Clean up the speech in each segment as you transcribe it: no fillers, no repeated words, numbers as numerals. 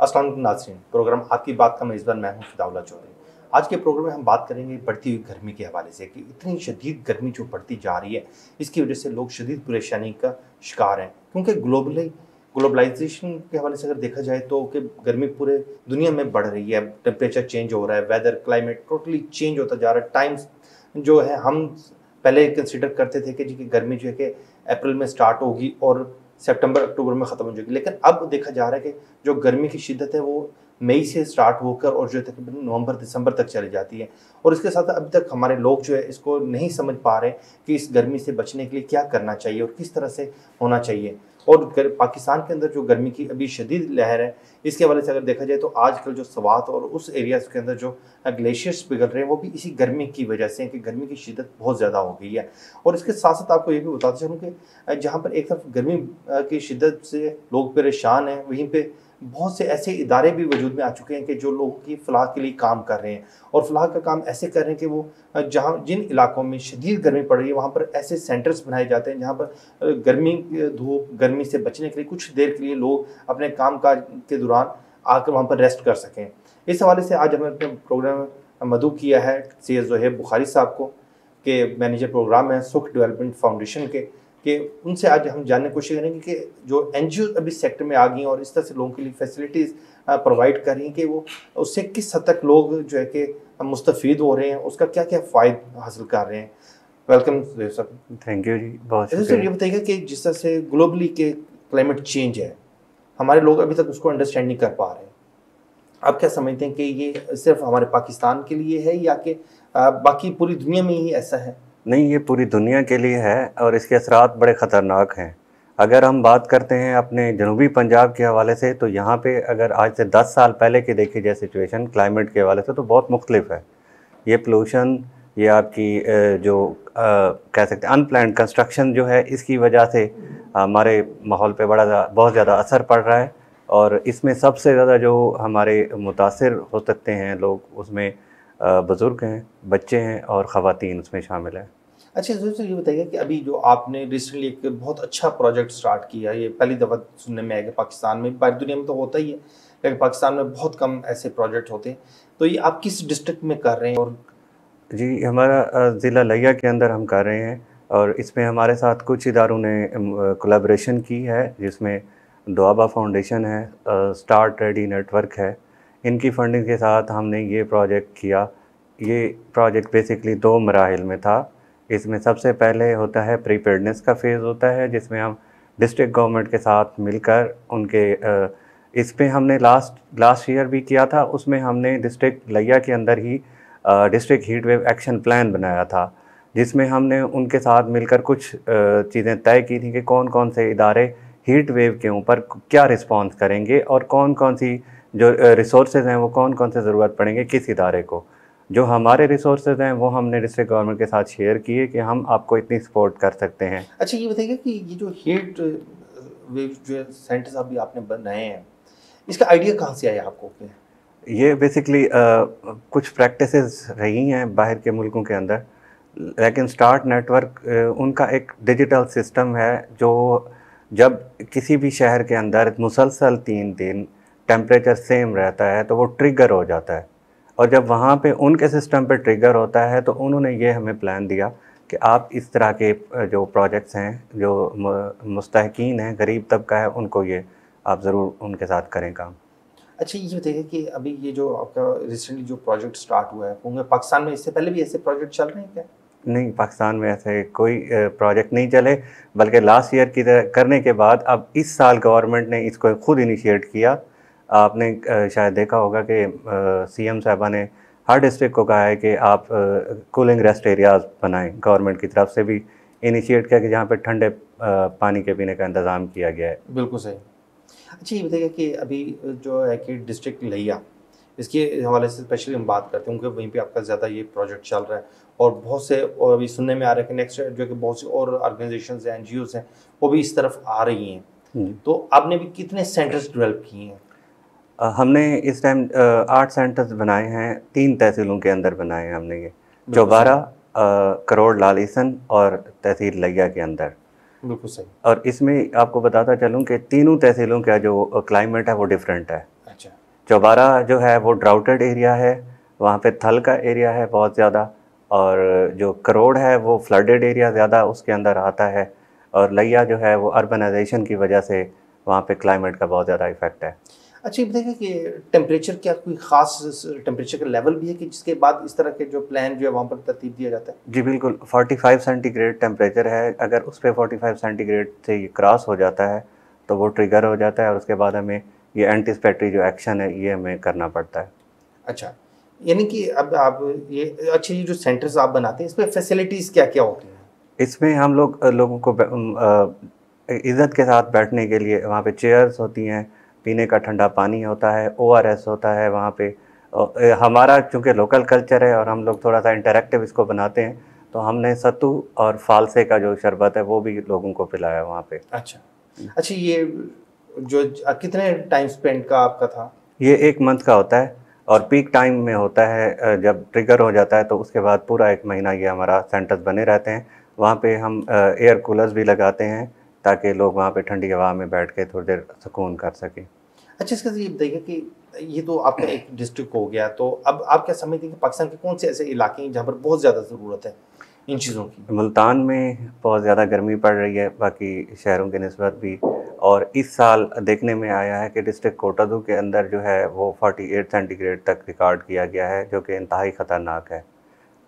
अस्सलाम वालेकुम नाज़रीन, प्रोग्राम आपकी बात का मेज़बान मैं हूं फिदाउल्लाह चौधरी। आज के प्रोग्राम में हम बात करेंगे बढ़ती हुई गर्मी के हवाले से कि इतनी शदीद गर्मी जो बढ़ती जा रही है, इसकी वजह से लोग शदीद परेशानी का शिकार हैं। क्योंकि ग्लोबलाइजेशन के हवाले से अगर देखा जाए तो कि गर्मी पूरे दुनिया में बढ़ रही है, टेम्परेचर चेंज हो रहा है, वेदर क्लाइमेट टोटली चेंज होता जा रहा है। टाइम्स जो है हम पहले कंसिडर करते थे कि जी कि गर्मी जो है कि अप्रैल में स्टार्ट होगी और सितंबर अक्टूबर में ख़त्म हो जाएगी, लेकिन अब देखा जा रहा है कि जो गर्मी की शिद्दत है वो मई से स्टार्ट होकर और जो है तकरीबन नवंबर दिसंबर तक चली जाती है। और इसके साथ अभी तक हमारे लोग जो है इसको नहीं समझ पा रहे कि इस गर्मी से बचने के लिए क्या करना चाहिए और किस तरह से होना चाहिए। और पाकिस्तान के अंदर जो गर्मी की अभी शदीद लहर है, इसके हवाले से अगर देखा जाए तो आजकल जो स्वात और उस एरियाज़ के अंदर जो ग्लेशियर्स पिघल रहे हैं वो भी इसी गर्मी की वजह से है कि गर्मी की शिद्दत बहुत ज़्यादा हो गई है। और इसके साथ साथ आपको ये भी बताते चलूँ कि जहाँ पर एक तरफ गर्मी की शिद्दत से लोग परेशान हैं, वहीं पे बहुत से ऐसे इदारे भी वजूद में आ चुके हैं कि जो लोगों की फलाह के लिए काम कर रहे हैं और फलाह का काम ऐसे कर रहे हैं कि वो जहाँ जिन इलाकों में शदीद गर्मी पड़ रही है वहाँ पर ऐसे सेंटर्स बनाए जाते हैं जहाँ पर गर्मी धूप गर्मी से बचने के लिए कुछ देर के लिए लोग अपने काम काज के दौरान आकर वहाँ पर रेस्ट कर सकें। इस हवाले से आज हमने अपने प्रोग्राम में मदऊ किया है सैयद ज़ोहैब बुखारी साहब को, के मैनेजर प्रोग्राम है सुख डेवलपमेंट फाउंडेशन के, कि उनसे आज हम जानने की कोशिश करेंगे कि जो एनजीओ अभी सेक्टर में आ गई हैं और इस तरह से लोगों के लिए फैसिलिटीज़ प्रोवाइड कर रही हैं कि वो उससे किस हद तक लोग जो है कि मुस्तफ़ीद हो रहे हैं, उसका क्या क्या फ़ायदा हासिल कर रहे हैं। Welcome sir. थैंक यू जी, बहुत शुक्रिया। सर ये बताइएगा कि जिस तरह से ग्लोबली के क्लाइमेट चेंज है, हमारे लोग अभी तक उसको अंडरस्टैंड नहीं कर पा रहे। आप क्या समझते हैं कि ये सिर्फ हमारे पाकिस्तान के लिए है या कि बाकी पूरी दुनिया में ही ऐसा है? नहीं, ये पूरी दुनिया के लिए है और इसके असरात बड़े ख़तरनाक हैं। अगर हम बात करते हैं अपने जनूबी पंजाब के हवाले से, तो यहाँ पे अगर आज से 10 साल पहले की देखी जाए सिचुएशन क्लाइमेट के हवाले से तो बहुत मुख्तलिफ है। ये पोल्यूशन, ये आपकी कह सकते हैं अनप्लान्ड कंस्ट्रक्शन जो है, इसकी वजह से हमारे माहौल पे बहुत ज़्यादा असर पड़ रहा है। और इसमें सबसे ज़्यादा जो हमारे मुतासिर हो सकते हैं लोग, उसमें बुज़ुर्ग हैं, बच्चे हैं और ख़वातीन उसमें शामिल हैं। अच्छा सर ये बताइए कि अभी जो आपने रिसेंटली एक बहुत अच्छा प्रोजेक्ट स्टार्ट किया, ये पहली दफ़ा सुनने में आया कि पाकिस्तान में, बाहरी दुनिया में तो होता ही है लेकिन पाकिस्तान में बहुत कम ऐसे प्रोजेक्ट होते हैं, तो ये आप किस डिस्ट्रिक्ट में कर रहे हैं? और जी, हमारा ज़िला लिया के अंदर हम कर रहे हैं और इसमें हमारे साथ कुछ इदारों ने कोलैबोरेशन की है, जिसमें दुआबा फाउंडेशन है, स्टार्ट रेडी नेटवर्क है। इनकी फंडिंग के साथ हमने ये प्रोजेक्ट किया। ये प्रोजेक्ट बेसिकली 2 मराहिल में था। इसमें सबसे पहले होता है प्रीपेयर्डनेस का फ़ेज़ होता है, जिसमें हम डिस्ट्रिक्ट गवर्नमेंट के साथ मिलकर उनके इस पे हमने लास्ट ईयर भी किया था। उसमें हमने डिस्ट्रिक्ट लिया के अंदर ही district heat wave action plan बनाया था, जिसमें हमने उनके साथ मिलकर कुछ चीज़ें तय की थी कि कौन कौन से इदारे हीट वेव के ऊपर क्या रिस्पॉन्स करेंगे और कौन कौन सी जो रिसोर्सेज हैं वो कौन कौन से ज़रूरत पड़ेंगे किस इदारे को। जो हमारे रिसोर्सेज हैं वो हमने डिस्ट्रिक्ट गवर्नमेंट के साथ शेयर किए कि हम आपको इतनी सपोर्ट कर सकते हैं। अच्छा ये बताइएगा कि ये जो हीट वेव जो सेंटर्स अभी आपने बनाए हैं, इसका आइडिया कहाँ से आया आपको? ये बेसिकली कुछ प्रैक्टिसेस रही हैं बाहर के मुल्कों के अंदर, लेकिन स्टार्ट नेटवर्क उनका एक डिजिटल सिस्टम है जो जब किसी भी शहर के अंदर मुसलसल 3 दिन टेम्परेचर सेम रहता है तो वो ट्रिगर हो जाता है। और जब वहाँ पे उनके सिस्टम पे ट्रिगर होता है तो उन्होंने ये हमें प्लान दिया कि आप इस तरह के जो प्रोजेक्ट्स हैं, जो मुस्तहकीन हैं, गरीब तबका है, उनको ये आप ज़रूर उनके साथ करें काम। अच्छा ये बताइए कि अभी ये जो आपका रिसेंटली जो प्रोजेक्ट स्टार्ट हुआ है, होंगे पाकिस्तान में इससे पहले भी ऐसे प्रोजेक्ट चल रहे हैं क्या? नहीं, पाकिस्तान में ऐसे कोई प्रोजेक्ट नहीं चले, बल्कि लास्ट ईयर की तरह करने के बाद अब इस साल गवर्नमेंट ने इसको खुद इनिशिएट किया। आपने शायद देखा होगा कि सीएम साहबा ने हर डिस्ट्रिक्ट को कहा है कि आप कूलिंग रेस्ट एरियाज़ बनाएं। गवर्नमेंट की तरफ से भी इनिशिएट किया कि जहाँ पे ठंडे पानी के पीने का इंतज़ाम किया गया है। बिल्कुल सही। अच्छा ये बताइए कि अभी जो है कि डिस्ट्रिक्ट लिया, इसके हवाले से स्पेशली हम बात करते हैं क्योंकि वहीं पे आपका ज़्यादा ये प्रोजेक्ट चल रहा है और बहुत से, और अभी सुनने में आ रहा है कि नेक्स्ट जो कि बहुत सी और ऑर्गेनाइजेशंस हैं, एनजीओज़ हैं, वो भी इस तरफ आ रही हैं। तो आपने भी कितने सेंटर्स डेवलप किए हैं? हमने इस टाइम 8 सेंटर्स बनाए हैं, 3 तहसीलों के अंदर बनाए हैं हमने ये, चौबारा, करोड़ लालीसन और तहसील लिया के अंदर। बिल्कुल सही। और इसमें आपको बताता चलूँ कि तीनों तहसीलों का जो क्लाइमेट है वो डिफरेंट है। अच्छा। चौबारा जो है वो ड्राउटेड एरिया है, वहाँ पे थल का एरिया है बहुत ज़्यादा, और जो करोड़ है वो फ्लडेड एरिया ज़्यादा उसके अंदर आता है, और लैया जो है वो अर्बनाइजेशन की वजह से वहाँ पे क्लाइमेट का बहुत ज़्यादा इफेक्ट है। अच्छा, ये बताइए कि टेम्परेचर, क्या कोई ख़ास टेम्परेचर का लेवल भी है कि जिसके बाद इस तरह के जो प्लान जो है वहाँ पर तरतीब दिया जाता है? जी बिल्कुल, 45 सेंटीग्रेड टेम्परेचर है, अगर उस पे 45 सेंटीग्रेड से ये क्रॉस हो जाता है तो वो ट्रिगर हो जाता है, और उसके बाद हमें ये एंटीसिपेटरी जो एक्शन है ये हमें करना पड़ता है। अच्छा, यानी कि अब आप ये अच्छा, ये जो सेंटर्स आप बनाते हैं इसमें फैसिलिटीज़ क्या-क्या होती हैं? इसमें हम लोग लोगों को इज़्ज़त के साथ बैठने के लिए वहाँ पे चेयर्स होती हैं, पीने का ठंडा पानी होता है, ओआरएस होता है वहाँ पे। हमारा चूँकि लोकल कल्चर है और हम लोग थोड़ा-सा इंटरैक्टिव इसको बनाते हैं, तो हमने सत्तू और फालसे का जो शरबत है वो भी लोगों को पिलाया वहाँ पे। अच्छा। अच्छा, ये जो कितने टाइम स्पेंड का आपका था? ये 1 मंथ का होता है, और पीक टाइम में होता है, जब ट्रिगर हो जाता है तो उसके बाद पूरा 1 महीना ये हमारा सेंटर्स बने रहते हैं। वहाँ पे हम एयर कूलर्स भी लगाते हैं ताकि लोग वहाँ पे ठंडी हवा में बैठ के थोड़ी देर सुकून कर सकें। अच्छा, इसका ये बताइए कि ये तो आपका एक डिस्ट्रिक्ट हो गया, तो अब आप क्या समझते हैं कि पाकिस्तान के कौन से ऐसे इलाके हैं जहाँ पर बहुत ज़्यादा ज़रूरत है इन चीज़ों की? मुल्तान में बहुत ज़्यादा गर्मी पड़ रही है, बाकी शहरों की निस्बत भी, और इस साल देखने में आया है कि डिस्ट्रिक्ट कोटादू के अंदर जो है वो 48 सेंटीग्रेड तक रिकॉर्ड किया गया है, जो कि इंतहाई ख़तरनाक है।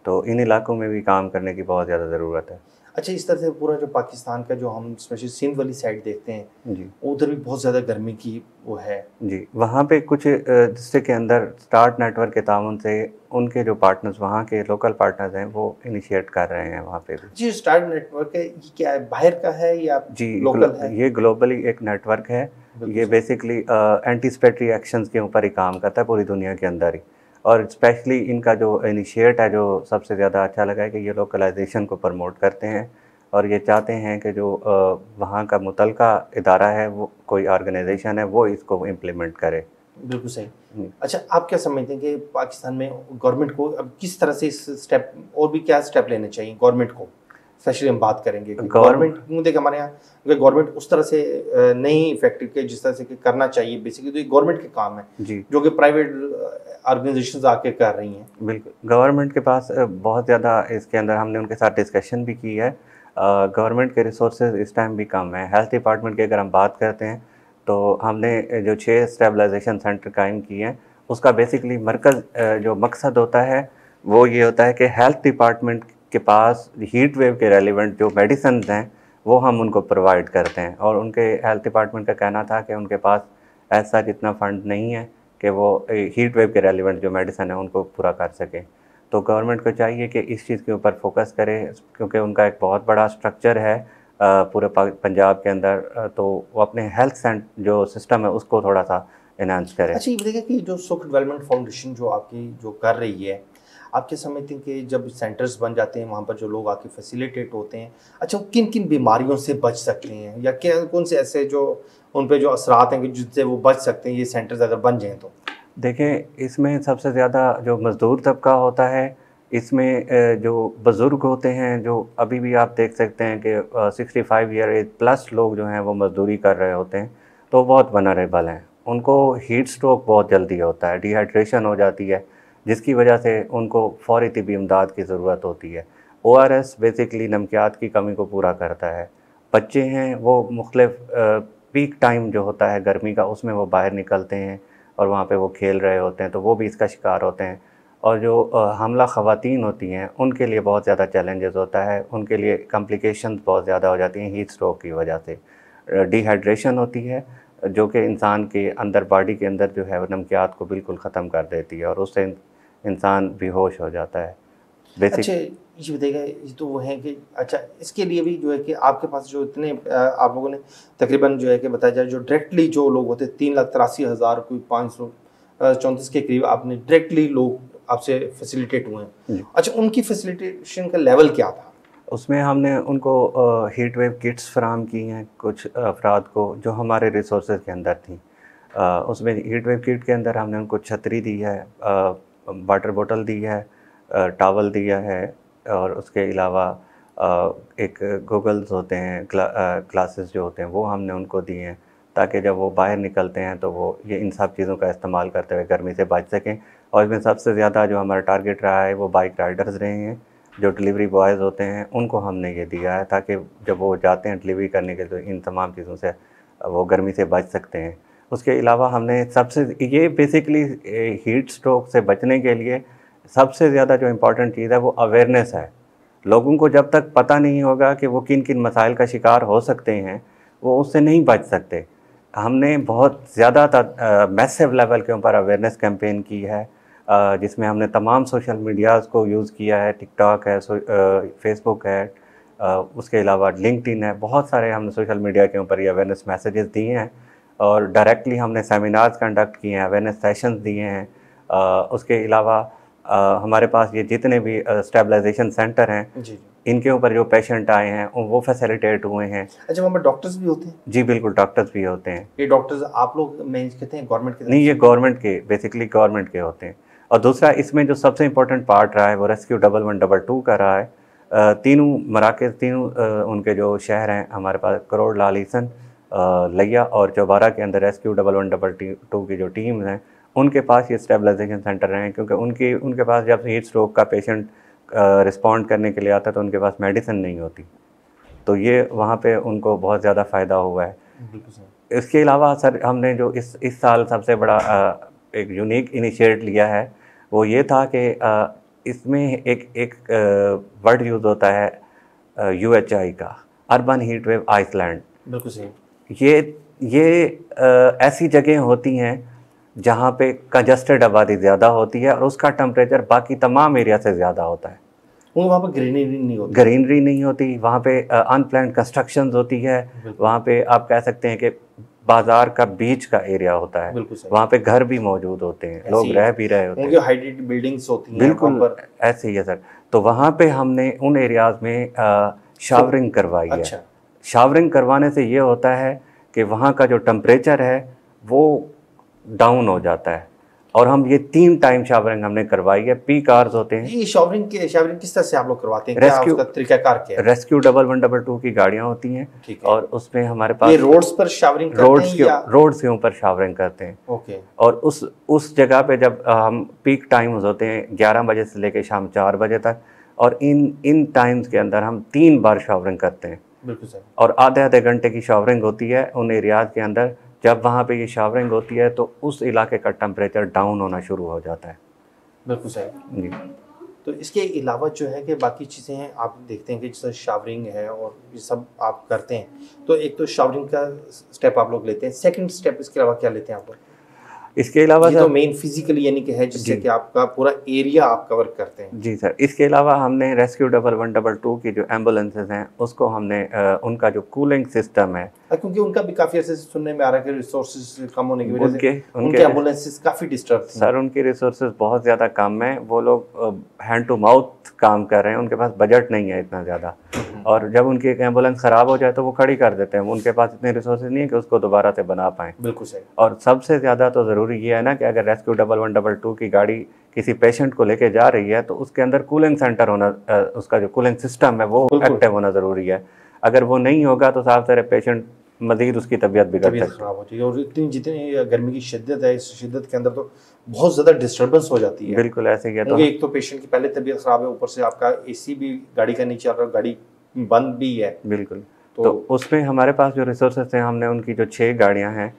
तो इन इलाकों में भी काम करने की बहुत ज़्यादा ज़रूरत है। अच्छा, इस तरह से पूरा जो पाकिस्तान का, जो हम स्पेशली सिंध वाली साइड देखते हैं, जी। उधर भी बहुत ज़्यादा गर्मी की वो है। जी, वहाँ पे कुछ डिस्ट्रिक्ट के अंदर स्टार्ट नेटवर्क के ताउन से उनके जो पार्टनर्स वहाँ के लोकल पार्टनर्स हैं वो इनिशिएट कर रहे हैं वहाँ पे भी। जी, स्टार नेटवर्क है, ये क्या है, बाहर का है या जी, लोकल है? ये ग्लोबली एक नेटवर्क है। बिल्कुल ये सही। बेसिकली एंटीसिपेटरी एक्शंस के ऊपर ही काम करता है पूरी दुनिया के अंदर ही, और स्पेशली इनका जो इनिशिएट है जो सबसे ज़्यादा अच्छा लगा है कि ये लोकलाइजेशन को प्रमोट करते हैं, और ये चाहते हैं कि जो वहाँ का मुतलका इदारा है, वो कोई ऑर्गेनाइजेशन है, वो इसको इम्प्लीमेंट करे। बिल्कुल सही। जी। अच्छा, आप क्या समझते हैं कि पाकिस्तान में गवर्नमेंट को अब किस तरह से इस स्टेप, और भी क्या स्टेप लेने चाहिए गवर्नमेंट को? स्पेशली हम बात करेंगे कि गवर्नमेंट क्यों, देखिए हमारे यहाँ अगर गवर्नमेंट उस तरह से नहीं इफेक्टिव के जिस तरह से कि करना चाहिए बेसिकली, तो ये गवर्नमेंट के काम है, जी, जो कि प्राइवेट ऑर्गेनाइजेशंस आके कर रही हैं। बिल्कुल। गवर्नमेंट के पास बहुत ज़्यादा इसके अंदर हमने उनके साथ डिस्कशन भी की है। गवर्नमेंट के रिसोर्सेज इस टाइम भी कम हैं। हेल्थ डिपार्टमेंट की अगर हम बात करते हैं तो हमने जो 6 स्टेबलाइजेशन सेंटर कायम किए हैं, उसका बेसिकली मरकज़ जो मकसद होता है वो ये होता है कि हेल्थ डिपार्टमेंट के पास हीट वेव के रेलिवेंट जो मेडिसिन्स हैं वो हम उनको प्रोवाइड करते हैं, और उनके हेल्थ डिपार्टमेंट का कहना था कि उनके पास ऐसा जितना फ़ंड नहीं है कि वो हीट वेव के रेलिवेंट जो मेडिसिन है उनको पूरा कर सकें। तो गवर्नमेंट को चाहिए कि इस चीज़ के ऊपर फोकस करे, क्योंकि उनका एक बहुत बड़ा स्ट्रक्चर है पूरे पंजाब के अंदर, तो वो अपने हेल्थ जो सिस्टम है उसको थोड़ा सा इन्हांस करे। अच्छा, ये बताइए कि जो सुख डेवलपमेंट फाउंडेशन जो आपकी जो कर रही है, आप क्या समझते हैं कि जब सेंटर्स बन जाते हैं वहाँ पर जो लोग आके फैसिलिटेट होते हैं, अच्छा वो किन किन बीमारियों से बच सकते हैं, या क्या कौन से ऐसे जो उन पे जो असरात हैं कि जिससे वो बच सकते हैं ये सेंटर्स अगर बन जाएँ तो? देखें, इसमें सबसे ज़्यादा जो मज़दूर तबका होता है, इसमें जो बुज़ुर्ग होते हैं, जो अभी भी आप देख सकते हैं कि 65 ईयर एज प्लस लोग जो हैं वो मज़दूरी कर रहे होते हैं, तो बहुत वनरेबल हैं। उनको हीट स्ट्रोक बहुत जल्दी होता है, डिहाइड्रेशन हो जाती है, जिसकी वजह से उनको फ़ौरी तिब्बी इमदाद की ज़रूरत होती है। ओआरएस बेसिकली नमकियात की कमी को पूरा करता है। बच्चे हैं वो मुख्तलिफ़ पीक टाइम जो होता है गर्मी का, उसमें वो बाहर निकलते हैं और वहाँ पे वो खेल रहे होते हैं, तो वो भी इसका शिकार होते हैं। और जो हामला ख़वातीन होती हैं उनके लिए बहुत ज़्यादा चैलेंजेस होता है, उनके लिए कॉम्प्लिकेशंस बहुत ज़्यादा हो जाती हैं हीट स्ट्रोक की वजह से। डिहाइड्रेशन होती है जो कि इंसान के अंदर, बॉडी के अंदर जो है वो नमकियात को बिल्कुल ख़त्म कर देती है, और उससे इंसान बेहोश हो जाता है। अच्छा, बेसिक ये बताइएगा, ये तो वो है कि अच्छा इसके लिए भी जो है कि आपके पास जो इतने आप लोगों ने तकरीबन जो है कि बताया जाए, जो डायरेक्टली जो लोग होते हैं 3,83,000 कोई 534 के करीब आपने डायरेक्टली लोग आपसे फैसिलिटेट हुए हैं। अच्छा, उनकी फैसिलिटेशन का लेवल क्या था? उसमें हमने उनको हीट वेव किट्स फ़राहम की हैं कुछ अफराद को जो हमारे रिसोर्सेज के अंदर थी। उसमें हीट वेव किट के अंदर हमने उनको छतरी दी है, वाटर बोतल दी है, टॉवल दिया है, और उसके अलावा एक गॉगल्स होते हैं, ग्लासेस जो होते हैं वो हमने उनको दिए हैं, ताकि जब वो बाहर निकलते हैं तो वो ये इन सब चीज़ों का इस्तेमाल करते हुए गर्मी से बच सकें। और इसमें सबसे ज़्यादा जो हमारा टारगेट रहा है वो बाइक राइडर्स रहे हैं, जो डिलीवरी बॉयज़ होते हैं उनको हमने ये दिया है, ताकि जब वो जाते हैं डिलीवरी करने के लिए तो इन तमाम चीज़ों से वो गर्मी से बच सकते हैं। उसके अलावा हमने सबसे ये बेसिकली हीट स्ट्रोक से बचने के लिए सबसे ज़्यादा जो इम्पोर्टेंट चीज़ है वो अवेयरनेस है। लोगों को जब तक पता नहीं होगा कि वो किन किन मसाइल का शिकार हो सकते हैं, वो उससे नहीं बच सकते। हमने बहुत ज़्यादा मैसिव लेवल के ऊपर अवेयरनेस कैंपेन की है, जिसमें हमने तमाम सोशल मीडियाज़ को यूज़ किया है, टिकटॉक है, फेसबुक है, उसके अलावा लिंक्डइन है, बहुत सारे हमने सोशल मीडिया के ऊपर ये अवेयरनेस मैसेजेस दिए हैं और डायरेक्टली हमने सेमिनार्स कंडक्ट किए हैं, अवेयरनेस सेशंस दिए हैं। उसके अलावा हमारे पास ये जितने भी स्टेबलाइजेशन सेंटर हैं, जी। इनके ऊपर जो पेशेंट आए हैं वो फैसिलिटेट हुए हैं। अच्छा, वहाँ पर डॉक्टर्स भी होते हैं? जी बिल्कुल, डॉक्टर्स भी होते हैं। ये डॉक्टर्स आप लोग मैनेज करते हैं गवर्नमेंट के? नहीं, ये गवर्नमेंट के, बेसिकली गवर्नमेंट के होते हैं। और दूसरा इसमें जो सबसे इम्पोर्टेंट पार्ट रहा है वो रेस्क्यू 1112 का रहा है। तीनों मराकज़, तीनों उनके जो शहर हैं हमारे पास, करोड़, लाल ईसन, लिया और चौबारा के अंदर रेस्क्यू 1112 की जो टीम्स हैं उनके पास ये स्टेबलाइजेशन सेंटर रहे हैं, क्योंकि उनके पास जब हीट स्ट्रोक का पेशेंट रिस्पॉन्ड करने के लिए आता है तो उनके पास मेडिसिन नहीं होती, तो ये वहाँ पे उनको बहुत ज़्यादा फ़ायदा हुआ है। बिल्कुल सर। इसके अलावा सर हमने जो इस साल सबसे बड़ा एक यूनिक इनिशिएट लिया है वो ये था कि इसमें एक वर्ड यूज़ होता है UHI का, अर्बन हीट वेव आइसलैंड। बिल्कुल सही। ये ऐसी जगह होती हैं जहाँ पे कंजस्टेड आबादी ज़्यादा होती है और उसका टेम्परेचर बाकी तमाम एरिया से ज़्यादा होता है। वहाँ पर ग्रीनरी नहीं होती? ग्रीनरी नहीं होती, वहाँ पे अनप्लान्ड कंस्ट्रक्शंस होती है, वहाँ पे आप कह सकते हैं कि बाजार का बीच का एरिया होता है, वहाँ पे घर भी मौजूद होते हैं, लोग रह भी रहे होते हैं, हाइटेड बिल्डिंग्स होती हैं। बिल्कुल ऐसे ही है सर। तो वहाँ पे हमने उन एरियाज़ में शावरिंग करवाई है। अच्छा। शावरिंग करवाने से ये होता है कि वहाँ का जो टेम्परेचर है वो डाउन हो जाता है, और हम ये 3 टाइम शावरिंग हमने करवाई है। पीक आवर्स होते हैं। ये शावरिंग किस तरह से आप लोग करवाते हैं? क्या उसका तरीकाकार क्या है? रेस्क्यू 1112 की गाड़ियाँ होती हैं, और उसमें हमारे पास ये रोड्स पर शावरिंग करते हैं या रोड्स के ऊपर शावरिंग करते हैं। ओके। और उस जगह पे जब हम पीक टाइम्स होते हैं 11 बजे से लेकर शाम 4 बजे तक, और इन टाइम्स के अंदर हम 3 बार शावरिंग करते हैं। बिल्कुल सर। और आधे घंटे की शावरिंग होती है उन एरियाज़ के अंदर। जब वहाँ पे ये शावरिंग होती है तो उस इलाके का टेम्परेचर डाउन होना शुरू हो जाता है। बिल्कुल सही जी। तो इसके अलावा जो है कि बाकी चीज़ें हैं, आप देखते हैं कि जैसे शावरिंग है और ये सब आप करते हैं, तो एक तो शावरिंग का स्टेप आप लोग लेते हैं, सेकंड स्टेप इसके अलावा क्या लेते हैं आप लोग? इसके अलावा ये तो मेन फिजिकली यानी कि है जिससे कि आपका पूरा एरिया आप कवर करते हैं। जी सर। इसके अलावा हमने रेस्क्यू 1112 की जो एम्बुलेंसेज हैं उसको हमने उनका जो कूलिंग सिस्टम है, क्योंकि उनका भी काफ़ी ऐसे सुनने में आ रहा है कि रिसोर्सेज कम होने की वजह से उनके एम्बुलेंसेज काफ़ी डिस्टर्ब थी। सर उनकी रिसोर्सेज बहुत ज़्यादा कम है, वो लोग हैंड टू माउथ काम कर रहे हैं, उनके पास बजट नहीं है इतना ज़्यादा, और जब उनकी एक एम्बुलेंस ख़राब हो जाए तो वो खड़ी कर देते हैं, उनके पास इतने रिसोर्सेज नहीं है कि उसको दोबारा से बना पाएँ। बिल्कुल सही। और सबसे ज़्यादा तो ज़रूरी ये है ना कि अगर रेस्क्यू 1112 की गाड़ी किसी पेशेंट को लेके जा रही है तो उसके अंदर कूलिंग सेंटर होना, उसका जो कूलिंग सिस्टम है वो एक्टिव होना ज़रूरी है। अगर वो नहीं होगा तो साफ सारे पेशेंट मज़ीद उसकी तबीयत बिगड़ सकती है, खराब हो जाएगी। और जितनी गर्मी की शिद्दत है, इस शिद्दत के अंदर तो बहुत ज़्यादा डिस्टर्बेंस हो जाती है। बिल्कुल ऐसे ही है। तो एक तो पेशेंट की पहले तबीयत खराब है, ऊपर से आपका AC भी गाड़ी का नहीं चल रहा, गाड़ी बंद भी है। बिल्कुल। तो उसमें हमारे पास जो रिसोर्सेज हैं, हमने उनकी जो 6 गाड़ियाँ हैं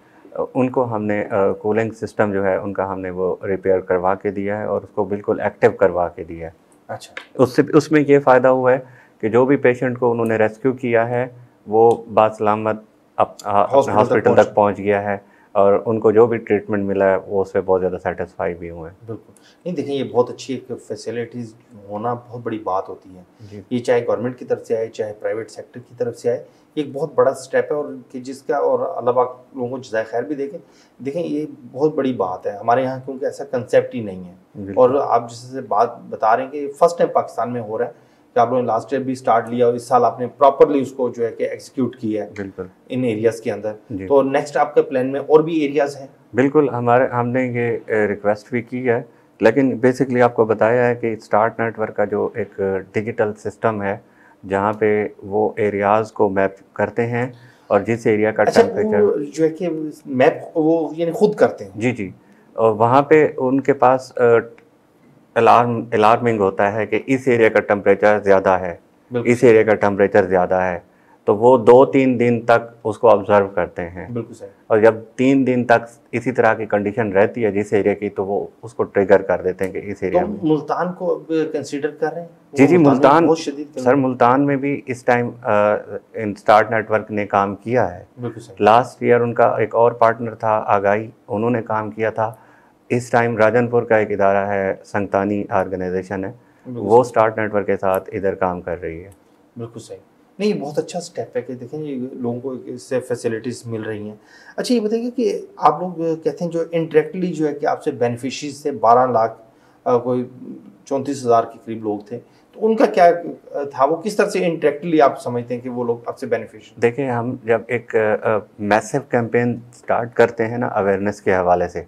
उनको हमने कूलिंग सिस्टम जो है उनका हमने वो रिपेयर करवा के दिया है और उसको बिल्कुल एक्टिव करवा के दिया है। अच्छा। उसमें ये फ़ायदा हुआ है कि जो भी पेशेंट को उन्होंने रेस्क्यू किया है वो बासलामत हॉस्पिटल तक पहुंच गया है, और उनको जो भी ट्रीटमेंट मिला है वो उससे बहुत ज़्यादा सेटिस्फाई भी हुए हैं। बिल्कुल। नहीं देखिए, ये बहुत अच्छी एक फैसिलिटीज़ होना बहुत बड़ी बात होती है। जी। ये चाहे गवर्नमेंट की तरफ से आए चाहे प्राइवेट सेक्टर की तरफ से आए, एक बहुत बड़ा स्टेप है, और कि जिसका और अल्लाह पाक लोगों को जज़ाए खैर भी देखें ये बहुत बड़ी बात है हमारे यहाँ, क्योंकि ऐसा कंसेप्ट ही नहीं है। और आप जिससे बात बता रहे हैं कि फर्स्ट टाइम पाकिस्तान में हो रहा है कि आप लोगों ने लास्ट ईयर भी स्टार्ट लिया और इस साल आपने प्रॉपरली उसको जो है कि एग्जीक्यूट किया है। बिल्कुल। इन एरियाज़ के अंदर। तो नेक्स्ट आपके प्लान में और भी एरियाज़ हैं? बिल्कुल, हमने ये रिक्वेस्ट भी की है, लेकिन बेसिकली आपको बताया है कि स्टार्ट नेटवर्क का जो एक डिजिटल सिस्टम है जहाँ पे वो एरियाज़ को मैप करते हैं और जिस एरिया का अच्छा, टेम्परेचर वो जो है कि मैप वो यानी खुद करते हैं? जी, जी। और वहाँ पे उनके पास अलार्मिंग होता है कि इस एरिया का टेम्परेचर ज़्यादा है, बिल्कुल इस सही, एरिया का टेम्परेचर ज़्यादा है। तो वो 2-3 दिन तक उसको ऑब्ज़र्व करते हैं बिल्कुल सही। और जब 3 दिन तक इसी तरह की कंडीशन रहती है जिस एरिया की, तो वो उसको ट्रिगर कर देते हैं कि इस तो एरिया में। मुल्तान को अब कंसीडर कर रहे हैं? जी, वो जी, मुल्तान में भी मुल्तान बहुत शदीद गर्मी सर, है। मुल्तान में भी इस टाइम इन स्टार्ट नेटवर्क ने काम किया है। बिल्कुल सही, लास्ट ईयर उनका एक और पार्टनर था आगाही, उन्होंने काम किया था। इस टाइम राजनपुर का एक इदारा है, संगतानी ऑर्गेनाइजेशन है, बिल्कुल वो सही, स्टार्ट नेटवर्क के साथ इधर काम कर रही है। बिल्कुल सही। नहीं, ये बहुत अच्छा स्टेप है कि देखें ये लोगों को इससे फैसिलिटीज़ मिल रही हैं। अच्छा, ये बताइए कि आप लोग कहते हैं जो इनडायरेक्टली जो है कि आपसे बेनिफिशियरीज़ से 12 लाख कोई 34,000 के करीब लोग थे। तो उनका क्या था? वो किस तरह से इनडायरेक्टली आप समझते हैं कि वो लोग आपसे बेनिफिशियल? देखिए, हम जब एक मैसिव कैंपेन स्टार्ट करते हैं ना अवेयरनेस के हवाले से,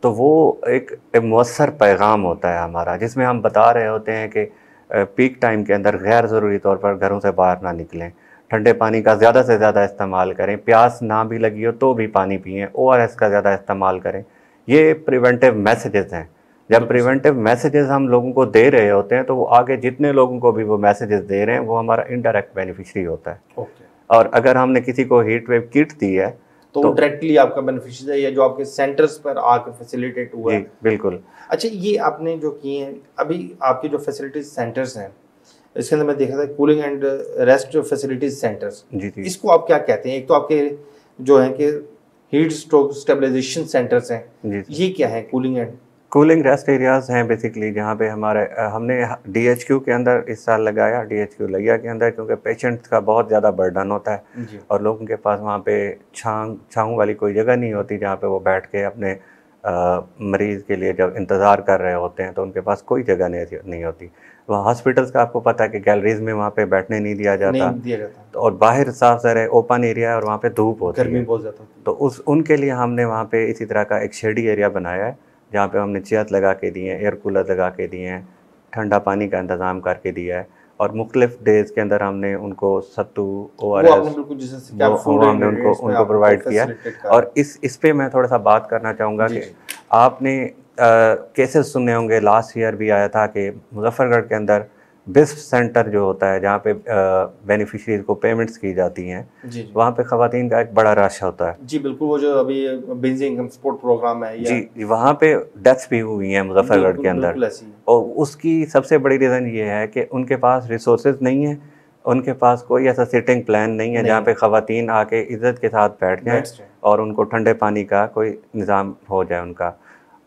तो वो एक मौसर पैगाम होता है हमारा, जिसमें हम बता रहे होते हैं कि पीक टाइम के अंदर गैर ज़रूरी तौर पर घरों से बाहर ना निकलें, ठंडे पानी का ज़्यादा से ज़्यादा इस्तेमाल करें, प्यास ना भी लगी हो तो भी पानी पिएँ, ओआरएस का ज़्यादा इस्तेमाल करें। ये प्रिवेंटिव मैसेजेस हैं। जब बिल्कुल सही। प्रिवेंटिव मैसेजेस हम लोगों को दे रहे होते हैं, तो वो आगे जितने लोगों को भी वो मैसेजेस दे रहे हैं, वो हमारा इनडायरेक्ट बेनिफिशियरी होता है। ओके। और अगर हमने किसी को हीट वेव किट दी है, तो वो तो डायरेक्टली आपका बेनिफिशियल है या जो आपके सेंटर्स पर आके फैसिलिटेट हुआ जी, है? बिल्कुल। अच्छा, ये आपने जो किए हैं, अभी आपके जो फैसिलिटीज़ सेंटर्स हैं, इसके अंदर मैं देखा था cooling and rest facilities centres, जी, जी। इसको आप क्या कहते हैं? एक तो आपके जो हैं कि हीट स्ट्रोक स्टेबलाइजेशन सेंटर्स हैं, जी, जी। ये क्या है cooling and? Cooling rest areas हैं बेसिकली, जहाँ पे हमारे हमने डीएचक्यू के अंदर इस साल लगाया, डीएचक्यू लिया के अंदर, क्योंकि पेशेंट्स का बहुत ज़्यादा बर्डन होता है जी, और लोगों के पास वहाँ पे छाँव वाली कोई जगह नहीं होती जहाँ पे वो बैठ के अपने मरीज़ के लिए जब इंतज़ार कर रहे होते हैं, तो उनके पास कोई जगह नहीं होती। वहाँ हॉस्पिटल्स का आपको पता है कि गैलरीज़ में वहाँ पे बैठने नहीं दिया जाता, नहीं दिया जाता, तो और बाहर साफ ज़रा ओपन एरिया है और वहाँ पे धूप होती गर्मी है। बहुत ज़्यादा होती तो उस उनके लिए हमने वहाँ पे इसी तरह का एक शेडी एरिया बनाया है, जहाँ पे हमने चेयर लगा के दिए हैं, एयर कूलर लगा के दिए हैं, ठंडा पानी का इंतज़ाम करके दिया है और मुख्तलिफ़ डेज़ के अंदर हमने उनको सत्तू, है। वो आपने ओआरएस बिल्कुल जिसे क्या वो फूड हमने उनको इंग्रेडिएंट्स में उनको आप उनको प्रोवाइड किया है। फैसिलिटेट कर रहे और इस पे मैं थोड़ा-सा बात करना चाहूँगा हैं। जी, कि जी। आपने केसेस सुने होंगे, लास्ट ईयर भी आया था कि मुज़फ़्फ़रगढ़ के अंदर बिस्प सेंटर जो होता है, जहाँ पे बेनिफिशरीज़ को पेमेंट्स की जाती हैं, जी, जी। वहाँ पे ख़वातीन का एक बड़ा रश होता है। जी, बिल्कुल, वो जो अभी बेसिक इनकम सपोर्ट प्रोग्राम है या जी, वहाँ पे डेथ्स भी हुई हैं मुज़फ़्फ़रगढ़ बिल्कुल, के अंदर बिल्कुल ऐसी ही। और उसकी सबसे बड़ी रीज़न ये है कि उनके पास रिसोर्सेज़ नहीं हैं, उनके पास कोई ऐसा सिटिंग प्लान नहीं है जहाँ नहीं, पे ख़वातीन आके इज़्ज़त के साथ बैठ जाएँ बैठ जाएँ। और उनको ठंडे पानी का कोई निज़ाम हो जाए उनका।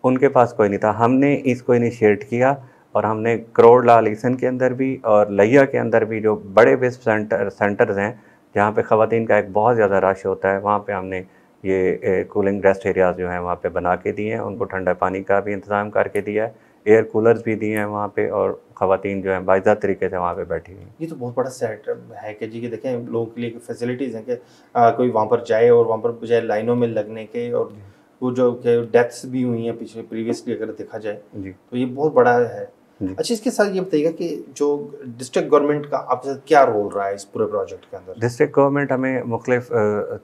उनके पास कोई नहीं था। हमने इसको इनिशिएट किया और हमने करोड़ लाल ईसन के अंदर भी और लिया के अंदर भी जो बड़े बेस्ड सेंटर्स हैं, जहाँ पे ख़वातीन का एक बहुत ज़्यादा रश होता है, वहाँ पे हमने ये कूलिंग रेस्ट एरियाज़ जो हैं वहाँ पे बना के दिए हैं, उनको ठंडा पानी का भी इंतज़ाम करके दिया है, एयर कूलर्स भी दिए हैं वहाँ पे और ख़वातीन जो हैं बाइज़्ज़त तरीके से वहाँ पे बैठी हुई हैं। ये तो बहुत बड़ा सेटअप है कि जी कि देखें लोगों के लिए फैसिलिटीज़ हैं कि कोई वहाँ पर जाए और वहाँ पर बजाय लाइनों में लगने के और जी, वो जो कि डेथ्स भी हुई हैं पिछले प्रीवियसली अगर देखा जाए, जी, तो ये बहुत बड़ा है। जी। अच्छा, इसके साथ ये बताइएगा कि जो डिस्ट्रिक्ट गवर्नमेंट का आपके साथ क्या रोल रहा है इस पूरे प्रोजेक्ट के अंदर? डिस्ट्रिक्ट गवर्नमेंट हमें मुख्तलिफ़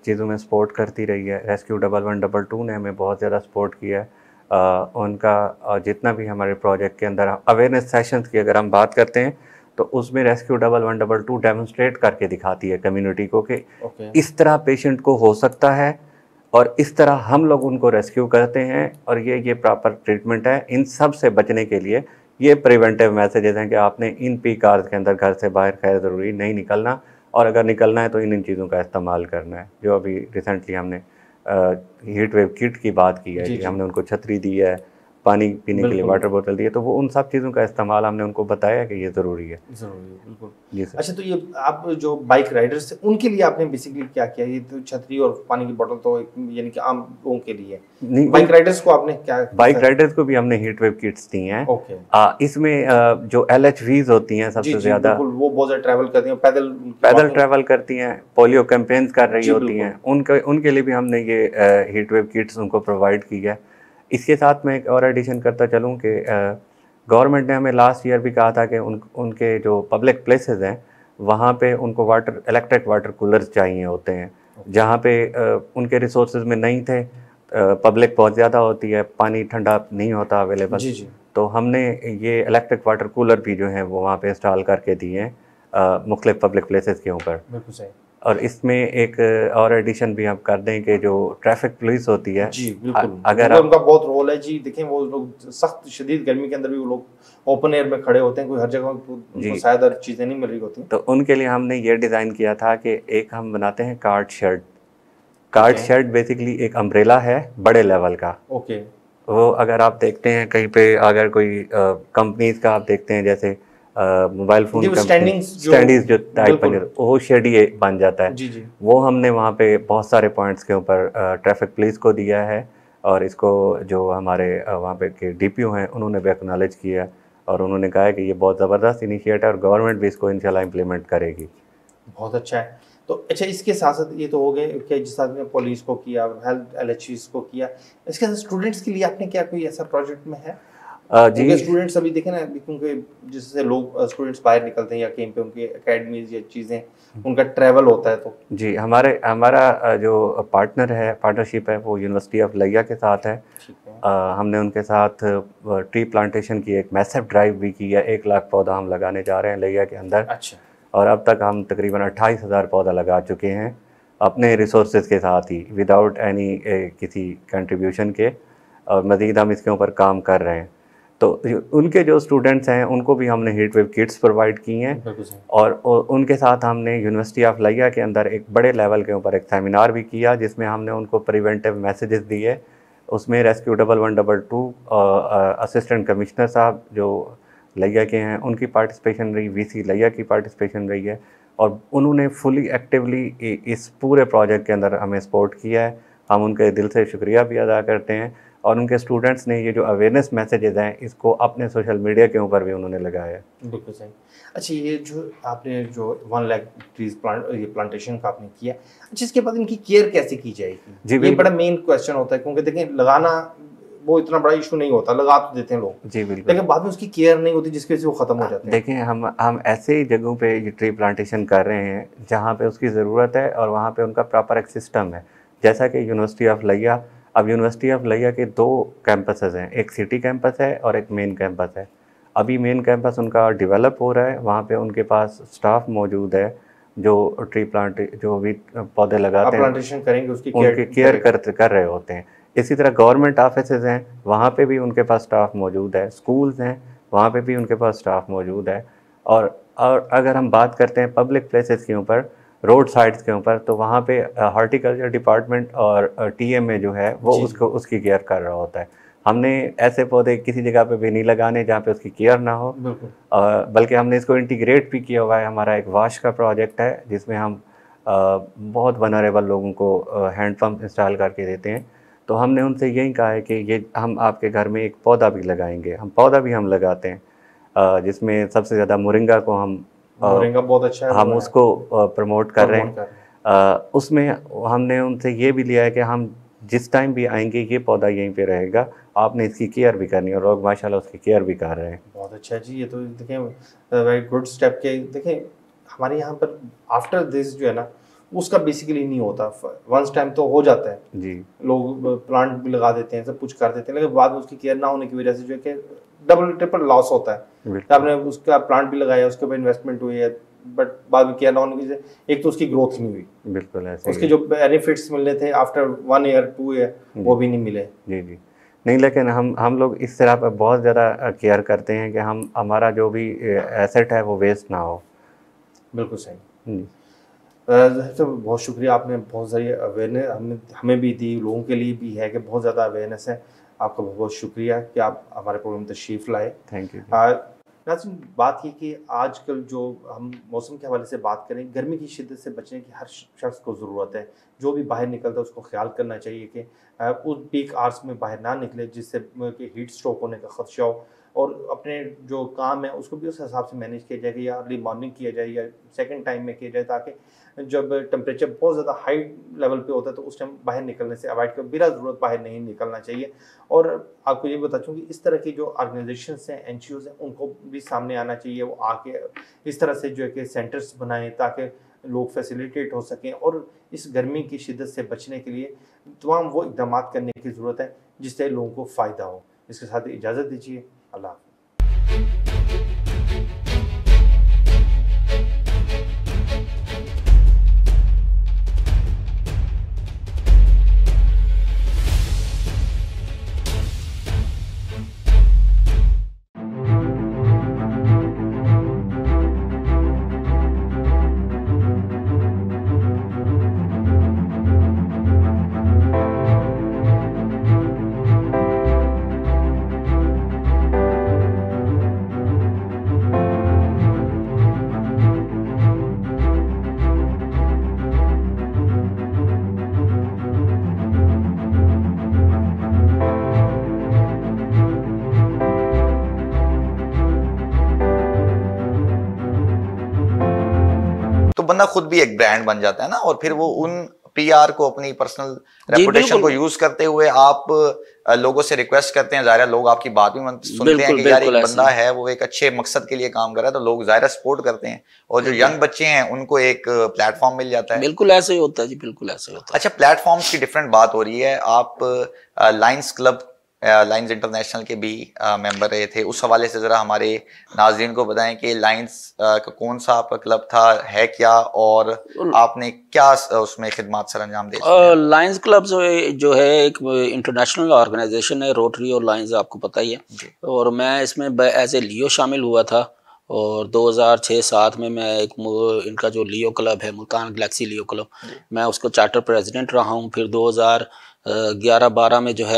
चीज़ों में सपोर्ट करती रही है। रेस्क्यू 1112 ने हमें बहुत ज़्यादा सपोर्ट किया है। उनका जितना भी हमारे प्रोजेक्ट के अंदर अवेयरनेस सेशंस की अगर हम बात करते हैं, तो उसमें रेस्क्यू 1112 डेमोंस्ट्रेट करके दिखाती है कम्युनिटी को कि ओके, इस तरह पेशेंट को हो सकता है और इस तरह हम लोग उनको रेस्क्यू करते हैं और ये प्रॉपर ट्रीटमेंट है। इन सब से बचने के लिए ये प्रिवेंटिव मैसेजेस हैं कि आपने इन पीक आवर्स के अंदर घर से बाहर खैर ज़रूरी नहीं निकलना और अगर निकलना है तो इन चीज़ों का इस्तेमाल करना है। जो अभी रिसेंटली हमने हीट वेव किट की बात की है जी, कि जी। हमने उनको छतरी दी है, पानी पीने के लिए बिल्कुल, वाटर बोतल दी है, तो वो उन सब चीज़ों का इस्तेमाल हमने उनको बताया कि ये ज़रूरी है। ज़रूरी है, बिल्कुल। जी सर। अच्छा, तो ये आप जो बाइक राइडर्स हैं, उनके लिए आपने बेसिकली क्या किया? ये तो छतरी और पानी की बोतल तो एक यानी कि आम लोगों के लिए है। नहीं, बाइक राइडर्स को आपने क्या किस बाइक तरह? राइडर्स को भी हमने हीट वेव किट्स दी हैं। ओके। इसमें जो एलएचवीज़ होती हैं जी, सबसे जी, ज़्यादा, बिल्कुल, वो बहुत ज़्यादा ट्रैवल करती हैं, पैदल उनकी पैदल वॉकिंग। ट्रैवल करती हैं, पोलियो कैंपेन्स कर रही जी, होती बिल्कुल। हैं, उनके उनके लिए भी हमने ये हीट वेव किट्स उनको प्रोवाइड की है। इसके साथ मैं एक और एडिशन करता चलूँ कि गवर्नमेंट ने हमें लास्ट ईयर भी कहा था कि उनके जो पब्लिक प्लेसेस हैं, वहाँ पे उनको इलेक्ट्रिक वाटर कूलर्स चाहिए होते हैं। जहाँ पे उनके रिसोर्सेज में नहीं थे, पब्लिक बहुत ज़्यादा होती है, पानी ठंडा नहीं होता अवेलेबल, जी, जी। तो हमने ये इलेक्ट्रिक वाटर कूलर भी जो हैं वो वहाँ पे इंस्टॉल करके दिए हैं मुख्तलिफ पब्लिक प्लेसेस के ऊपर। बिल्कुल सही। और इसमें एक और एडिशन भी हम कर दें कि जो ट्रैफिक पुलिस होती है, जी, बिल्कुल। अगर वो आप उनका बहुत रोल है जी। देखें वो लोग सख्त शदीद गर्मी के अंदर भी वो लोग ओपन एयर में खड़े होते हैं, कोई हर जगह उनको जी, शायद हर चीज़ें नहीं मिल रही होती। तो उनके लिए हमने ये डिज़ाइन किया था कि एक हम बनाते हैं कार्ट शेड। ठीक कार्ट है। शेड बेसिकली एक अम्ब्रेला है बड़े लेवल का। ओके। वो अगर आप देखते हैं कहीं पे, अगर कोई कंपनीज का आप देखते हैं, जैसे मोबाइल जी, फ़ोन वो कंपनी स्टैंडिंग्स जो स्टैंडीज जो टाइप बन बिल्कुल। जाता, वो शेड ही बन जाता है। जी, जी। वो हमने वहाँ पे बहुत सारे पॉइंट्स के ऊपर ट्रैफिक पुलिस को दिया है, और इसको जो हमारे वहाँ पे के डीपीओ हैं उन्होंने भी एक्नॉलेज किया, और उन्होंने कहा है कि ये बहुत ज़बरदस्त इनिशिएटिव है और गवर्नमेंट भी इसको इंशाल्लाह इम्प्लीमेंट करेगी। बहुत अच्छा है। तो अच्छा, इसके साथ-साथ ये तो हो गए कि जिस आपने पुलिस को किया, हेल्थ एलएचईस को किया। इसके साथ स्टूडेंट्स के लिए आपने क्या कोई ऐसा प्रोजेक्ट में है? जी। क्योंकि स्टूडेंट्स अभी देखें ना, अभी क्योंकि जिससे लोग स्टूडेंट्स बाहर निकलते हैं या कहीं पे उनकी एकेडमीज़ या चीज़ें, उनका ट्रैवल होता है तो। जी, हमारा जो पार्टनर है, पार्टनरशिप है, वो यूनिवर्सिटी ऑफ लिया के साथ है। ठीक है। हमने उनके साथ ट्री प्लांटेशन की एक मैसिव ड्राइव भी की है। 1 लाख पौधा हम लगाने जा रहे हैं लिया के अंदर, अच्छा। और अब तक हम तकरीबन 28,000 पौधा लगा चुके हैं अपने रिसोर्सेज के साथ ही, विदाउट एनी किसी कंट्रीब्यूशन के, और मज़ीद हम इसके ऊपर काम कर रहे हैं। तो उनके जो स्टूडेंट्स हैं उनको भी हमने हीट वेव किट्स प्रोवाइड की हैं, बिल्कुल सही। और उनके साथ हमने यूनिवर्सिटी ऑफ लिया के अंदर एक बड़े लेवल के ऊपर एक सेमिनार भी किया, जिसमें हमने उनको प्रिवेंटिव मैसेजेस दिए। उसमें रेस्क्यू 112 असिस्टेंट कमिश्नर साहब जो लिया के हैं उनकी पार्टिसिपेशन रही, वीसी लिया की पार्टिसिपेशन रही है, और उन्होंने फुली एक्टिवली इस पूरे प्रोजेक्ट के अंदर हमें सपोर्ट किया है। हम उनके दिल से शुक्रिया भी अदा करते हैं, और उनके स्टूडेंट्स ने ये जो अवेयरनेस मैसेजेस हैं इसको अपने सोशल मीडिया के ऊपर भी उन्होंने लगाया है। बिल्कुल सही। अच्छा, ये जो आपने जो 1 लाख ट्रीज़ प्लांट, ये प्लांटेशन का आपने किया, अच्छा इसके बाद इनकी केयर कैसे की जाएगी? जी ये बिल्कुल। बड़ा मेन क्वेश्चन होता है, क्योंकि देखिए लगाना वो इतना बड़ा इश्यू नहीं होता, लगा तो देते हैं लोग, जी बिल्कुल। लेकिन बाद में उसकी केयर नहीं होती जिसकी वजह से वो ख़त्म हो जाते हैं। देखिए, हम ऐसे ही जगहों पे ये ट्री प्लांटेशन कर रहे हैं जहाँ पे उसकी ज़रूरत है, और वहाँ पे उनका प्रॉपर एक सिस्टम है। जैसा कि यूनिवर्सिटी ऑफ लिया, अब यूनिवर्सिटी ऑफ लिया के 2 कैंपसेस हैं, एक सिटी कैंपस है और एक मेन कैंपस है। अभी मेन कैंपस उनका डेवलप हो रहा है, वहाँ पे उनके पास स्टाफ मौजूद है जो जो भी पौधे आप लगाते हैं प्लांटेशन करेंगे उसकी उनकी केयर केयर करेगा। कर रहे होते हैं। इसी तरह गवर्नमेंट ऑफिसेज़ हैं, वहाँ पे भी उनके पास स्टाफ मौजूद है, स्कूल्स हैं, वहाँ पे भी उनके पास स्टाफ मौजूद है। और अगर हम बात करते हैं पब्लिक प्लेसेस के ऊपर, रोड साइड्स के ऊपर, तो वहाँ पे हॉर्टिकल्चर डिपार्टमेंट और टीएमए जो है वो जी, जी। उसकी केयर कर रहा होता है। हमने ऐसे पौधे किसी जगह पे भी नहीं लगाने जहाँ पे उसकी केयर ना हो, बिल्कुल। बल्कि हमने इसको इंटीग्रेट भी किया हुआ है। हमारा एक वाश का प्रोजेक्ट है जिसमें हम बहुत वनरेबल लोगों को हैंड पंप इंस्टॉल करके देते हैं। तो हमने उनसे यही कहा है कि ये हम आपके घर में एक पौधा भी लगाएंगे, हम पौधा भी हम लगाते हैं, जिसमें सबसे ज़्यादा मोरिंगा को अ, मोरिंगा बहुत अच्छा है, हम वो है, उसको प्रमोट कर रहे प्रमोट हैं। कर रहे हैं। उसमें हमने उनसे ये भी लिया है कि हम जिस टाइम भी आएंगे ये पौधा यहीं पे रहेगा, आपने इसकी केयर भी करनी है, और लोग माशाल्लाह उसकी केयर भी कर रहे हैं। बहुत अच्छा है जी, ये तो देखें वेरी गुड स्टेप के। देखें हमारे यहाँ पर आफ्टर दिस जो है ना, उसका बेसिकली नहीं होता। वंस टाइम तो हो जाता है, जी लोग प्लांट भी लगा देते हैं, सब कुछ कर देते हैं, लेकिन बाद में उसकी केयर ना होने की वजह से जो है कि डबल ट्रिपल लॉस होता है। तो बिल्कुल। आपने उसका प्लांट भी लगाया, उसके ऊपर इन्वेस्टमेंट हुई है, बट बाद में केयर ना होने की वजह से एक तो उसकी ग्रोथ नहीं हुई, बिल्कुल ऐसे ही उसके है। जो बेनिफिट्स मिलने थे आफ्टर 1 ईयर 2 ईयर जी वो भी नहीं मिले। जी जी। नहीं, लेकिन हम लोग इस तरह पर बहुत ज़्यादा केयर करते हैं कि हम हमारा जो भी एसेट है वो वेस्ट ना हो। बिल्कुल सही। जी तो बहुत शुक्रिया, आपने बहुत सारी अवेयरनेस हमें हमें भी दी, लोगों के लिए भी है कि बहुत ज़्यादा अवेयरनेस है। आपका बहुत बहुत शुक्रिया कि आप हमारे प्रोग्राम में तशरीफ़ लाए। Thank you. नाज़रीन, बात ये कि आजकल जो हम मौसम के हवाले से बात करें, गर्मी की शिद्दत से बचने की हर शख्स को ज़रूरत है। जो भी बाहर निकलता है उसको ख्याल करना चाहिए कि उस पीक आवर्स में बाहर ना निकले, जिससे कि हीट स्ट्रोक होने का ख़दशा हो, और अपने जो काम है उसको भी उस हिसाब से मैनेज किया जाए कि या अर्ली मॉर्निंग किया जाए या सेकंड टाइम में किया जाए, ताकि जब टेम्परेचर बहुत ज़्यादा हाई लेवल पे होता है तो उस टाइम बाहर निकलने से अवॉइड कर, बिला ज़रूरत बाहर नहीं निकलना चाहिए। और आपको ये बता चूँ कि इस तरह की जो ऑर्गेनाइजेशंस हैं, एनजीओज़ हैं, उनको भी सामने आना चाहिए, वो आके इस तरह से जो है कि सेंटर्स बनाएँ, ताकि लोग फैसिलिटेट हो सकें और इस गर्मी की शिद्दत से बचने के लिए तमाम वो इक़दाम करने की ज़रूरत है जिससे लोगों को फ़ायदा हो। इसके साथ इजाज़त दीजिए, अल्लाह हाफ़िज़। तो बंदा खुद भी एक ब्रांड बन जाता है ना, और फिर वो उन पीआर को अपनी पर्सनल रेपुटेशन को यूज करते हुए आप लोगों से रिक्वेस्ट करते हैं, ज़ाहिर लोग आपकी बात भी सुनते हैं कि यार एक बंदा है वो एक अच्छे मकसद के लिए काम कर रहा है, तो लोग ज़ाहिर सपोर्ट करते हैं और जो यंग बच्चे हैं उनको एक प्लेटफॉर्म मिल जाता है। बिल्कुल ऐसे ही होता है जी, बिल्कुल ऐसे ही होता है। अच्छा, प्लेटफॉर्म्स की डिफरेंट बात हो रही है, आप लायंस क्लब, लायंस इंटरनेशनल के भी मेंबर रहे थे, उस हवाले से जरा हमारे नाज़रीन को बताएं कि लायंस का कौन सा आपका क्लब था, है क्या, और आपने क्या उसमें खिदमत सर अंजाम दी? लायंस क्लब जो है एक इंटरनेशनल ऑर्गेनाइजेशन है, रोटरी और लायंस आपको पता ही है, और मैं इसमें एज ए लियो शामिल हुआ था और 2006-07 में मैं एक इनका जो लियो क्लब है, मुल्तान गैलेक्सी लियो क्लब, मैं उसको चार्टर प्रेसिडेंट रहा हूँ। फिर 2011-12 में जो है